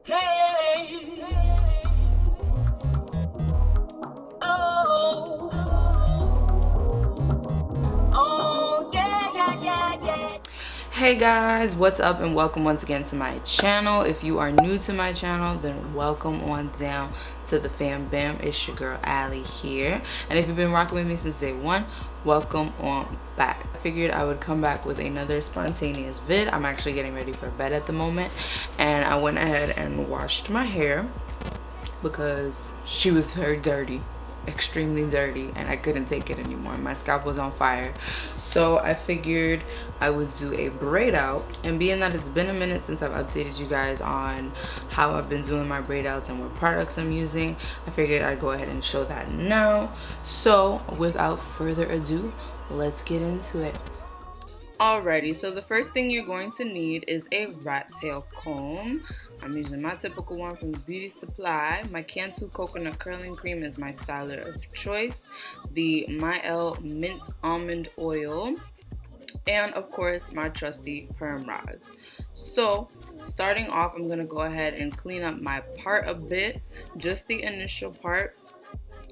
Hey, oh, oh, yeah, yeah, yeah, yeah. Hey guys, what's up and welcome once again to my channel. If you are new to my channel, then welcome on down to the fam bam. It's your girl Allie here, and if you've been rocking with me since day one, welcome on back. I figured I would come back with another spontaneous vid. I'm actually getting ready for bed at the moment, and I went ahead and washed my hair because she was very dirty, extremely dirty, and I couldn't take it anymore. My scalp was on fire. So I figured I would do a braid out, and being that it's been a minute since I've updated you guys on how I've been doing my braid outs and what products I'm using, I figured I'd go ahead and show that now. So without further ado, let's get into it. Alrighty, so the first thing you're going to need is a rat tail comb. I'm using my typical one from the beauty supply. My Cantu coconut curling cream is my styler of choice. The My mint almond oil, and of course my trusty perm rods. So starting off, I'm gonna go ahead and clean up my part a bit, just the initial part,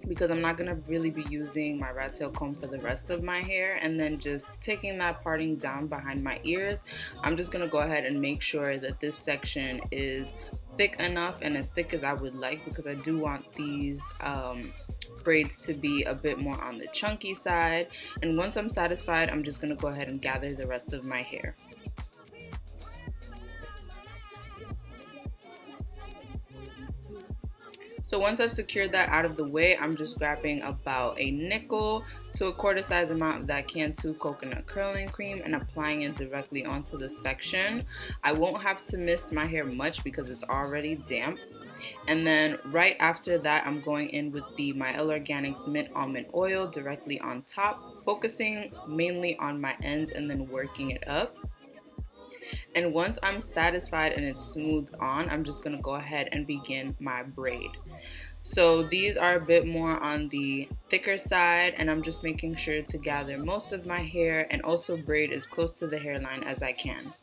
because I'm not gonna really be using my rat tail comb for the rest of my hair. And then just taking that parting down behind my ears, I'm just gonna go ahead and make sure that this section is thick enough, and as thick as I would like, because I do want these braids to be a bit more on the chunky side. And once I'm satisfied, I'm just gonna go ahead and gather the rest of my hair. So once I've secured that out of the way, I'm just grabbing about a nickel to a quarter size amount of that Cantu coconut curling cream and applying it directly onto the section. I won't have to mist my hair much because it's already damp. And then right after that, I'm going in with the My Organics mint almond oil directly on top, focusing mainly on my ends and then working it up. And once I'm satisfied and it's smoothed on, I'm just going to go ahead and begin my braid. So these are a bit more on the thicker side, and I'm just making sure to gather most of my hair and also braid as close to the hairline as I can.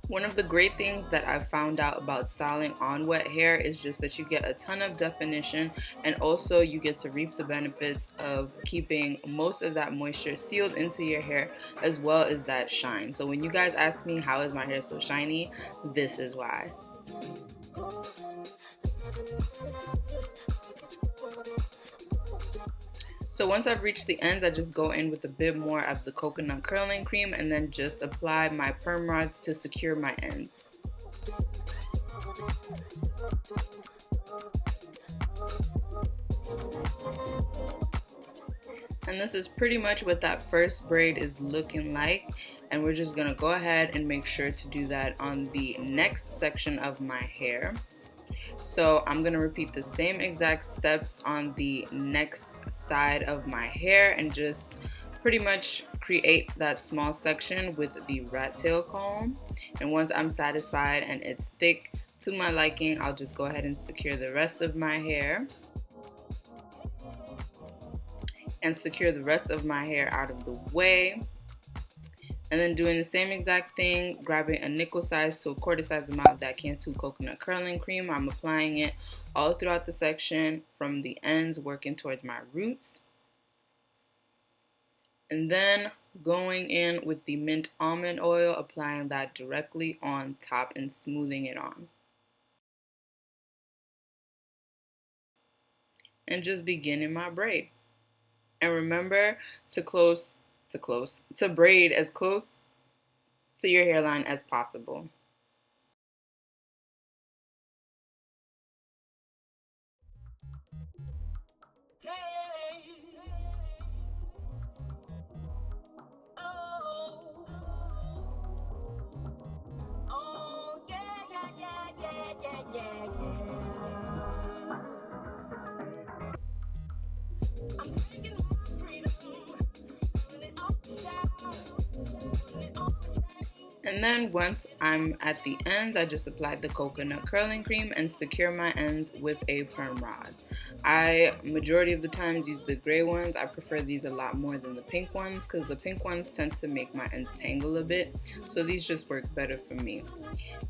One of the great things that I've found out about styling on wet hair is just that you get a ton of definition, and also you get to reap the benefits of keeping most of that moisture sealed into your hair, as well as that shine. So when you guys ask me how is my hair so shiny, this is why. So once I've reached the ends, I just go in with a bit more of the coconut curling cream and then just apply my perm rods to secure my ends. And this is pretty much what that first braid is looking like, and we're just gonna go ahead and make sure to do that on the next section of my hair. So I'm gonna repeat the same exact steps on the next side of my hair and just pretty much create that small section with the rat tail comb. And once I'm satisfied and it's thick to my liking, I'll just go ahead and secure the rest of my hair and secure the rest of my hair out of the way. And then doing the same exact thing, grabbing a nickel size to a quarter size amount of that Cantu coconut curling cream. I'm applying it all throughout the section from the ends, working towards my roots. And then going in with the mint almond oil, applying that directly on top and smoothing it on. And just beginning my braid. And remember to braid as close to your hairline as possible. And then once I'm at the ends, I just applied the coconut curling cream and secure my ends with a perm rod. I majority of the times use the gray ones. I prefer these a lot more than the pink ones because the pink ones tend to make my ends tangle a bit, so these just work better for me.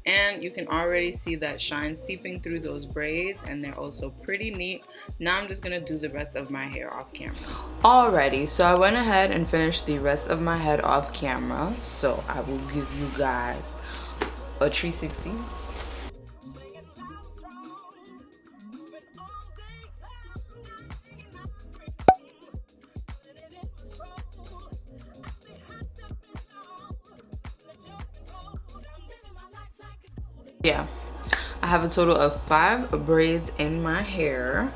And you can already see that shine seeping through those braids, and they're also pretty neat. Now I'm just gonna do the rest of my hair off camera. Alrighty, so I went ahead and finished the rest of my head off camera, so I will give you guys a 360. Yeah, I have a total of 5 braids in my hair,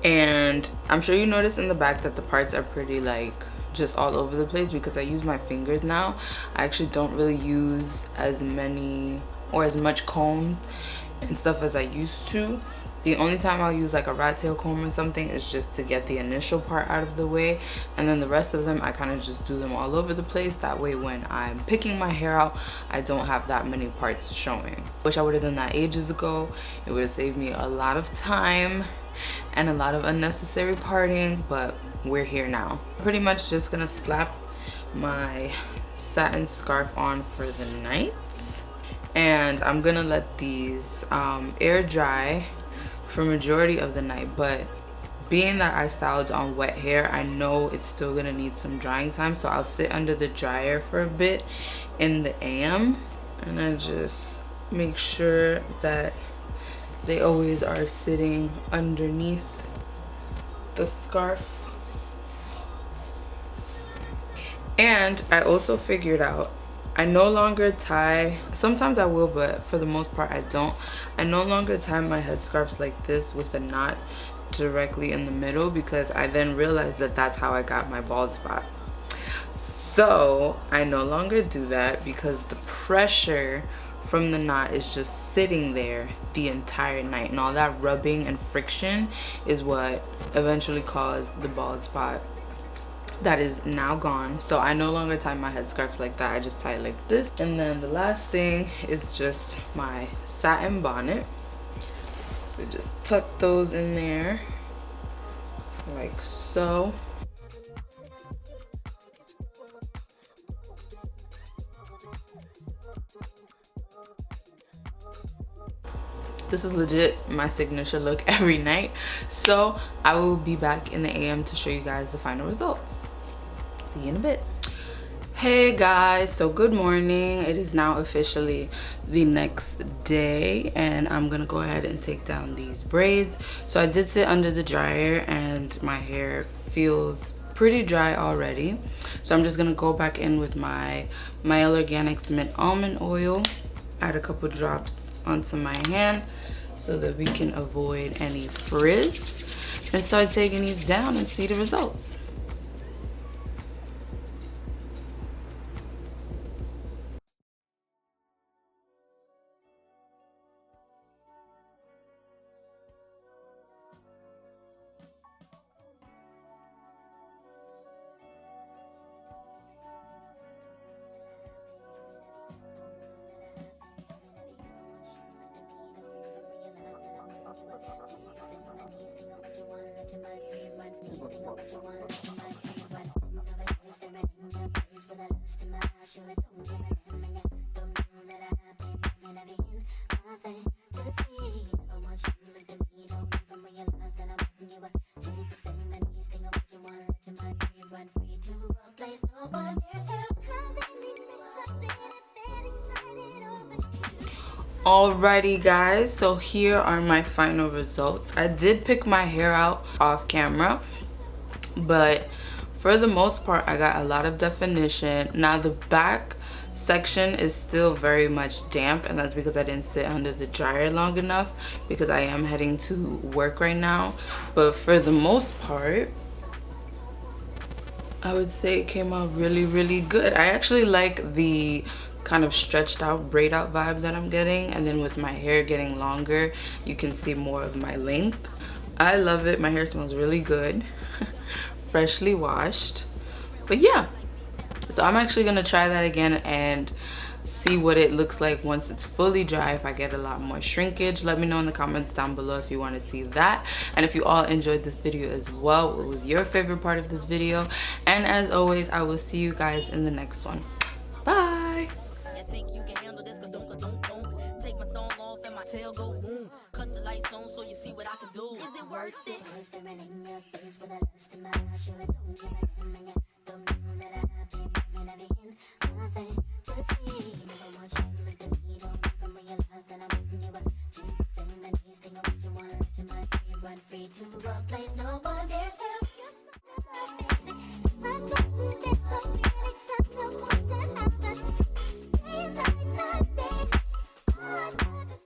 and I'm sure you noticed in the back that the parts are pretty like just all over the place because I use my fingers now. I actually don't really use as many or as much combs and stuff as I used to. The only time I'll use like a rat tail comb or something is just to get the initial part out of the way, and then the rest of them I kind of just do them all over the place. That way when I'm picking my hair out, I don't have that many parts showing. Wish I would have done that ages ago. It would have saved me a lot of time and a lot of unnecessary parting, but we're here now. Pretty much just gonna slap my satin scarf on for the night, and I'm gonna let these air dry for majority of the night. But being that I styled on wet hair, I know it's still gonna need some drying time, so I'll sit under the dryer for a bit in the AM, and I just make sure that they always are sitting underneath the scarf. And I also figured out I no longer tie, sometimes I will, but for the most part I don't. I no longer tie my headscarves like this with a knot directly in the middle, because I then realized that that's how I got my bald spot. So I no longer do that because the pressure from the knot is just sitting there the entire night, and all that rubbing and friction is what eventually caused the bald spot that is now gone. So I no longer tie my headscarves like that. I just tie it like this. And then the last thing is just my satin bonnet. So just tuck those in there like so. This is legit my signature look every night. So I will be back in the AM to show you guys the final results. See you in a bit. Hey guys, so good morning. It is now officially the next day, and I'm gonna go ahead and take down these braids. So I did sit under the dryer and my hair feels pretty dry already. So I'm just gonna go back in with my Mielle Organics Mint Almond Oil, add a couple drops onto my hand so that we can avoid any frizz, and start taking these down and see the results. Alrighty guys, so here are my final results. I did pick my hair out off camera, but for the most part I got a lot of definition. Now the back section is still very much damp, and that's because I didn't sit under the dryer long enough, because I am heading to work right now. But for the most part, I would say it came out really good. I actually like the kind of stretched out braid out vibe that I'm getting, and then with my hair getting longer you can see more of my length. I love it. My hair smells really good. Freshly washed. But yeah, so I'm actually gonna try that again, and see what it looks like once it's fully dry, if I get a lot more shrinkage. Let me know in the comments down below if you want to see that, and if you all enjoyed this video as well, what was your favorite part of this video. And as always, I will see you guys in the next one. Bye. You think you can handle this? Ka-dunk. Take my thumb off and my tail go boom. Cut the lights on so you see what I can do. Is it worth it? Staring in your face with a lust in my eyes. Sure, don't give a damn, and you don't know that I've been my thing.